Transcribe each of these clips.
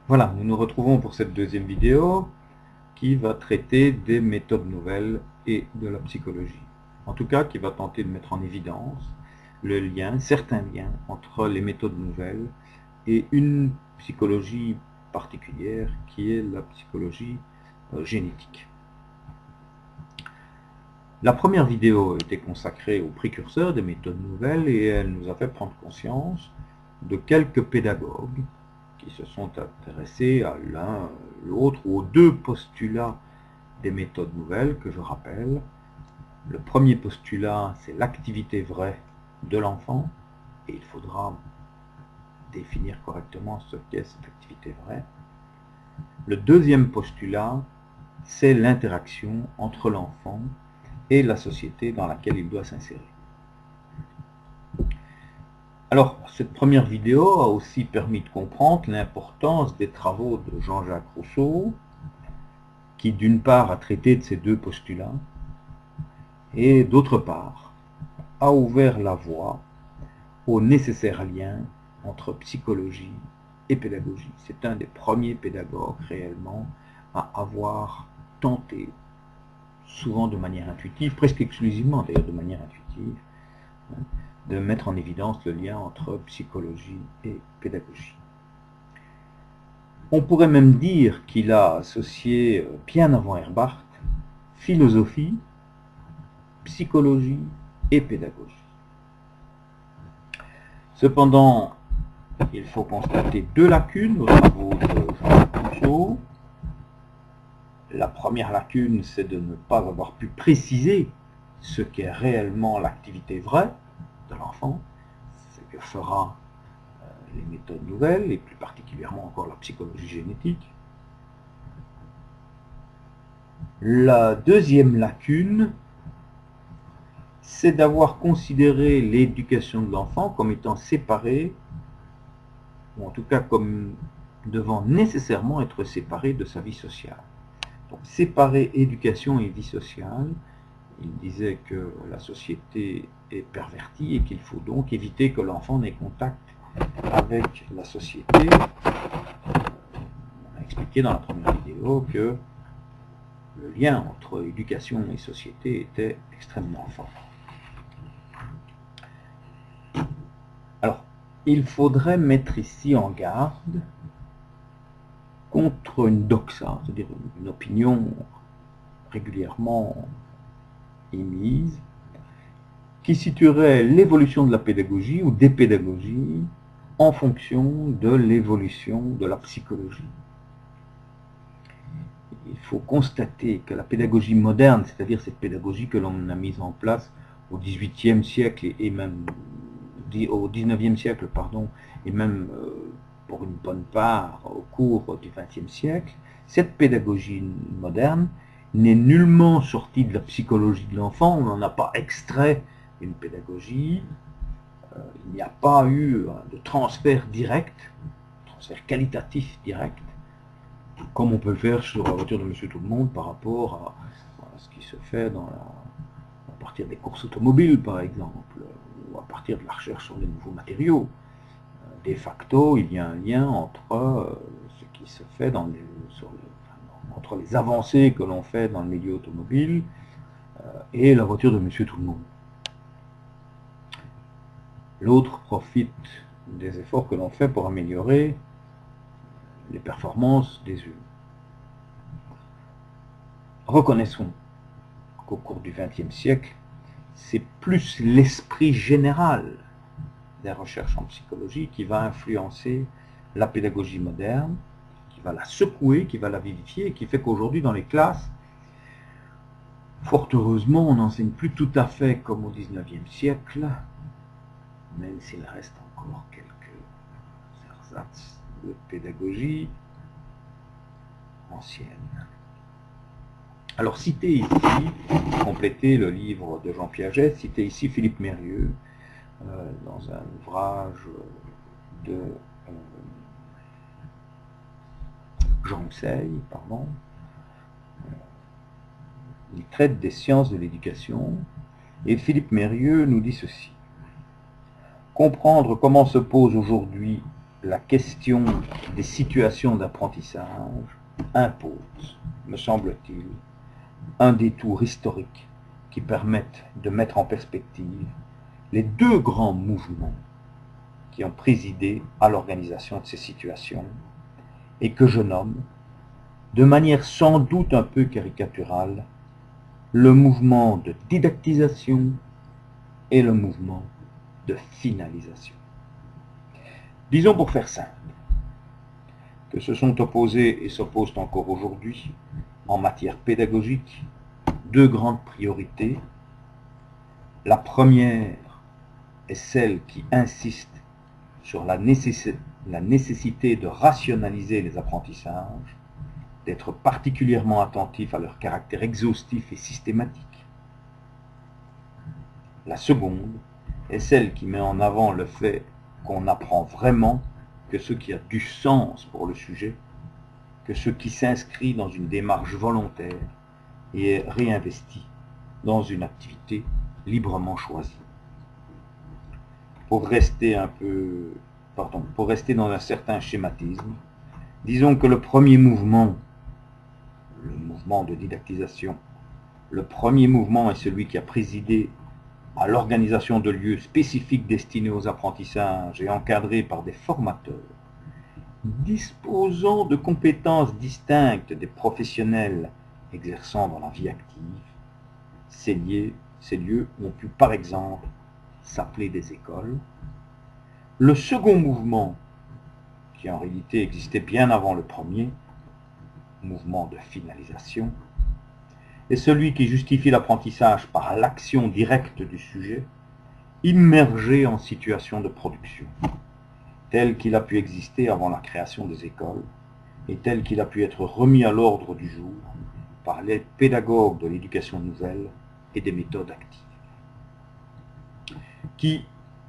Voilà, nous nous retrouvons pour cette deuxième vidéo qui va traiter des méthodes nouvelles et de la psychologie. En tout cas, qui va tenter de mettre en évidence le lien, certains liens entre les méthodes nouvelles et une psychologie particulière qui est la psychologie génétique. La première vidéo était consacrée aux précurseurs des méthodes nouvelles et elle nous a fait prendre conscience de quelques pédagogues qui se sont intéressés à l'un, l'autre ou aux deux postulats des méthodes nouvelles que je rappelle. Le premier postulat, c'est l'activité vraie de l'enfant et il faudra définir correctement ce qu'est cette activité vraie. Le deuxième postulat, c'est l'interaction entre l'enfant et la société dans laquelle il doit s'insérer. Alors, cette première vidéo a aussi permis de comprendre l'importance des travaux de Jean-Jacques Rousseau, qui d'une part a traité de ces deux postulats, et d'autre part a ouvert la voie au nécessaire lien entre psychologie et pédagogie. C'est un des premiers pédagogues réellement à avoir tenté, souvent de manière intuitive, presque exclusivement d'ailleurs de manière intuitive, de mettre en évidence le lien entre psychologie et pédagogie. On pourrait même dire qu'il a associé, bien avant Herbart, philosophie, psychologie et pédagogie. Cependant, il faut constater deux lacunes aux travaux de Jean-Jacques Rousseau. La première lacune, c'est de ne pas avoir pu préciser ce qu'est réellement l'activité vraie de l'enfant, ce que fera les méthodes nouvelles, et plus particulièrement encore la psychologie génétique. La deuxième lacune, c'est d'avoir considéré l'éducation de l'enfant comme étant séparée, ou en tout cas comme devant nécessairement être séparée de sa vie sociale. Donc séparer éducation et vie sociale, il disait que la société est pervertie et qu'il faut donc éviter que l'enfant n'ait contact avec la société. On a expliqué dans la première vidéo que le lien entre éducation et société était extrêmement fort. Alors, il faudrait mettre ici en garde contre une doxa, c'est-à-dire une opinion régulièrement émise, qui situerait l'évolution de la pédagogie ou des pédagogies en fonction de l'évolution de la psychologie. Il faut constater que la pédagogie moderne, c'est-à-dire cette pédagogie que l'on a mise en place au XVIIIe siècle et même au XIXe siècle, et même pour une bonne part au cours du XXe siècle, cette pédagogie moderne n'est nullement sortie de la psychologie de l'enfant, on n'en a pas extrait une pédagogie, il n'y a pas eu de transfert direct, transfert qualitatif direct, comme on peut le faire sur la voiture de Monsieur Tout-le-Monde par rapport à ce qui se fait à partir des courses automobiles par exemple, ou à partir de la recherche sur les nouveaux matériaux. De facto, il y a un lien entre ce qui se fait entre les avancées que l'on fait dans le milieu automobile et la voiture de Monsieur Tout-le-Monde. L'autre profite des efforts que l'on fait pour améliorer les performances des unes. Reconnaissons qu'au cours du XXe siècle, c'est plus l'esprit général des recherches en psychologie qui va influencer la pédagogie moderne, qui va la secouer, qui va la vivifier, et qui fait qu'aujourd'hui dans les classes, fort heureusement, on n'enseigne plus tout à fait comme au XIXe siècle, même s'il reste encore quelques ersatz de pédagogie ancienne. Alors citez ici, complétez le livre de Jean Piaget, citez ici Philippe Mérieux, dans un ouvrage de Jean Husseil, il traite des sciences de l'éducation, et Philippe Mérieux nous dit ceci. Comprendre comment se pose aujourd'hui la question des situations d'apprentissage impose, me semble-t-il, un détour historique qui permette de mettre en perspective les deux grands mouvements qui ont présidé à l'organisation de ces situations et que je nomme, de manière sans doute un peu caricaturale, le mouvement de didactisation et le mouvement de finalisation. Disons pour faire simple, que se sont opposés et s'opposent encore aujourd'hui en matière pédagogique deux grandes priorités. La première est celle qui insiste sur la nécessité de rationaliser les apprentissages, d'être particulièrement attentif à leur caractère exhaustif et systématique. La seconde est celle qui met en avant le fait qu'on apprend vraiment que ce qui a du sens pour le sujet, que ce qui s'inscrit dans une démarche volontaire et est réinvesti dans une activité librement choisie. Pour rester dans un certain schématisme, disons que le premier mouvement, le mouvement de didactisation, le premier mouvement est celui qui a présidé à l'organisation de lieux spécifiques destinés aux apprentissages et encadrés par des formateurs, disposant de compétences distinctes des professionnels exerçant dans la vie active. Ces lieux ont pu par exemple s'appeler des écoles. Le second mouvement, qui en réalité existait bien avant le premier, mouvement de finalisation, est celui qui justifie l'apprentissage par l'action directe du sujet, immergé en situation de production, tel qu'il a pu exister avant la création des écoles, et tel qu'il a pu être remis à l'ordre du jour par les pédagogues de l'éducation nouvelle et des méthodes actives, qui,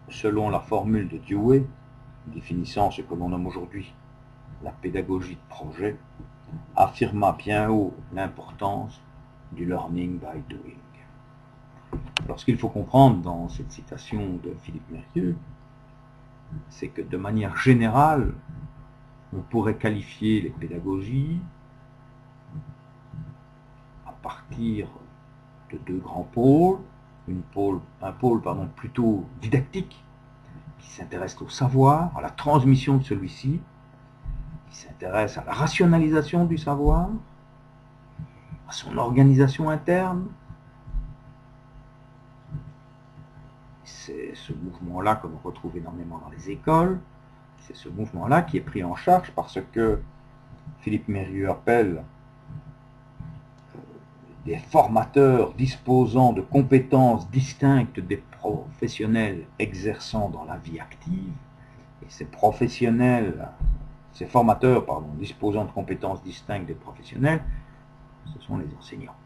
selon la formule de Dewey, définissant ce que l'on nomme aujourd'hui la pédagogie de projet, affirma bien haut l'importance du learning by doing. Alors ce qu'il faut comprendre dans cette citation de Philippe Mérieux, c'est que de manière générale, on pourrait qualifier les pédagogies à partir de deux grands pôles, un pôle plutôt didactique, qui s'intéresse au savoir, à la transmission de celui-ci, qui s'intéresse à la rationalisation du savoir, à son organisation interne. C'est ce mouvement-là que l'on retrouve énormément dans les écoles. C'est ce mouvement-là qui est pris en charge par ce que Philippe Mérieux appelle des formateurs disposant de compétences distinctes des professionnels exerçant dans la vie active. Et ces formateurs disposant de compétences distinctes des professionnels, ce sont les enseignants.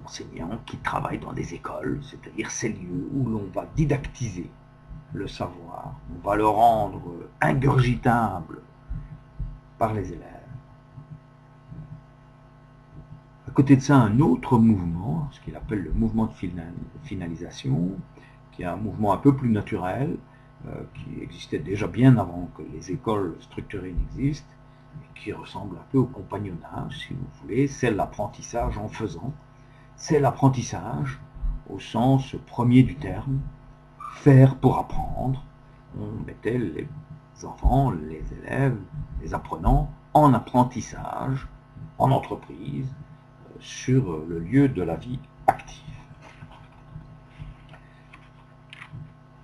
Enseignants qui travaillent dans des écoles, c'est-à-dire ces lieux où l'on va didactiser le savoir, on va le rendre ingurgitable par les élèves. À côté de ça, un autre mouvement, ce qu'il appelle le mouvement de finalisation, qui est un mouvement un peu plus naturel, qui existait déjà bien avant que les écoles structurées n'existent, et qui ressemble un peu au compagnonnage, si vous voulez. C'est l'apprentissage en faisant. C'est l'apprentissage au sens premier du terme, faire pour apprendre. On mettait les enfants, les élèves, les apprenants en apprentissage, en entreprise, sur le lieu de la vie active.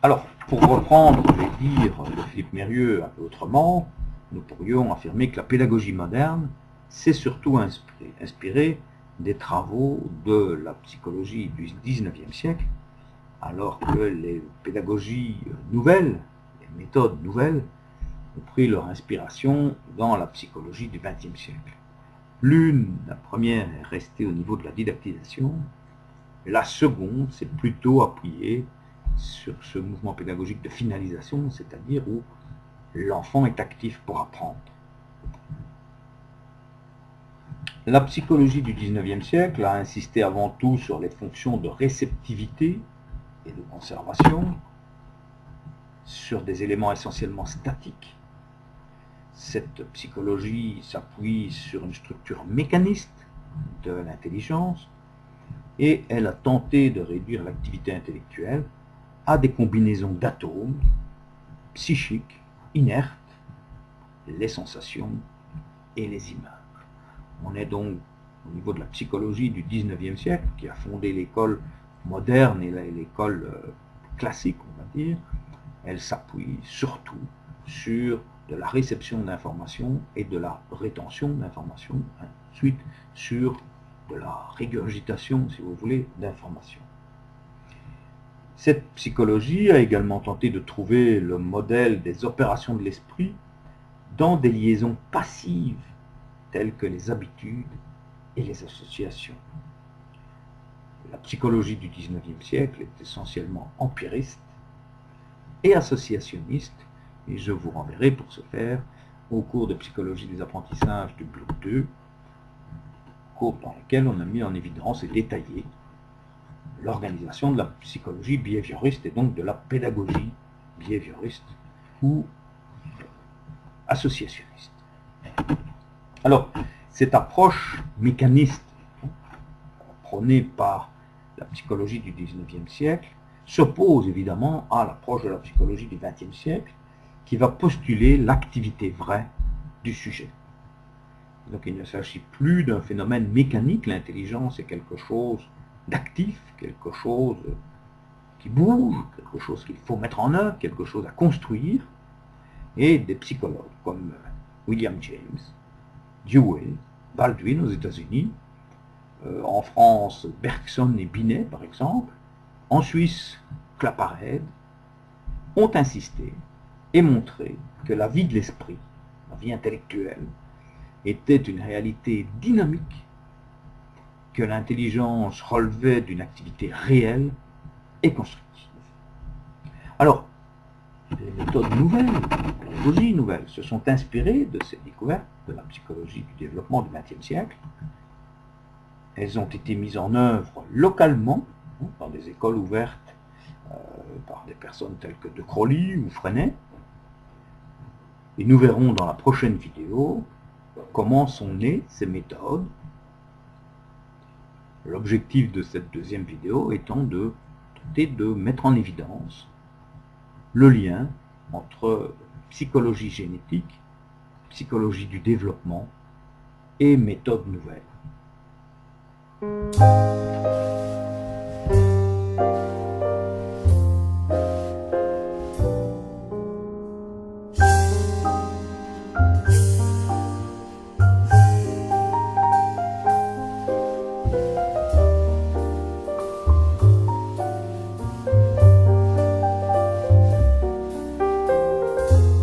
Alors, pour reprendre les dires de Philippe Mérieux un peu autrement, nous pourrions affirmer que la pédagogie moderne s'est surtout inspirée des travaux de la psychologie du XIXe siècle, alors que les pédagogies nouvelles, les méthodes nouvelles, ont pris leur inspiration dans la psychologie du XXe siècle. La première est restée au niveau de la didactisation, la seconde s'est plutôt appuyée sur ce mouvement pédagogique de finalisation, c'est-à-dire où l'enfant est actif pour apprendre. La psychologie du XIXe siècle a insisté avant tout sur les fonctions de réceptivité et de conservation, sur des éléments essentiellement statiques. Cette psychologie s'appuie sur une structure mécaniste de l'intelligence et elle a tenté de réduire l'activité intellectuelle à des combinaisons d'atomes psychiques, inertes, les sensations et les images. On est donc au niveau de la psychologie du 19e siècle, qui a fondé l'école moderne et l'école classique, on va dire. Elle s'appuie surtout sur de la réception d'informations et de la rétention d'informations, ensuite sur de la régurgitation, si vous voulez, d'informations. Cette psychologie a également tenté de trouver le modèle des opérations de l'esprit dans des liaisons passives telles que les habitudes et les associations. La psychologie du 19e siècle est essentiellement empiriste et associationniste, et je vous renverrai pour ce faire au cours de psychologie des apprentissages du bloc 2, cours dans lequel on a mis en évidence et détaillé l'organisation de la psychologie behavioriste et donc de la pédagogie behavioriste ou associationniste. Alors, cette approche mécaniste prônée par la psychologie du 19e siècle s'oppose évidemment à l'approche de la psychologie du 20e siècle qui va postuler l'activité vraie du sujet. Donc il ne s'agit plus d'un phénomène mécanique, l'intelligence est quelque chose d'actif, quelque chose qui bouge, quelque chose qu'il faut mettre en œuvre, quelque chose à construire, et des psychologues comme William James, Dewey, Baldwin aux États-Unis, en France Bergson et Binet par exemple, en Suisse Claparède, ont insisté et montré que la vie de l'esprit, la vie intellectuelle, était une réalité dynamique, que l'intelligence relevait d'une activité réelle et constructive. Alors, les méthodes nouvelles, les pédagogies nouvelles, se sont inspirées de ces découvertes de la psychologie du développement du XXe siècle. Elles ont été mises en œuvre localement, dans des écoles ouvertes par des personnes telles que De Crowley ou Freinet. Et nous verrons dans la prochaine vidéo comment sont nées ces méthodes. L'objectif de cette deuxième vidéo étant de tenter de mettre en évidence le lien entre psychologie génétique, psychologie du développement et méthodes nouvelles.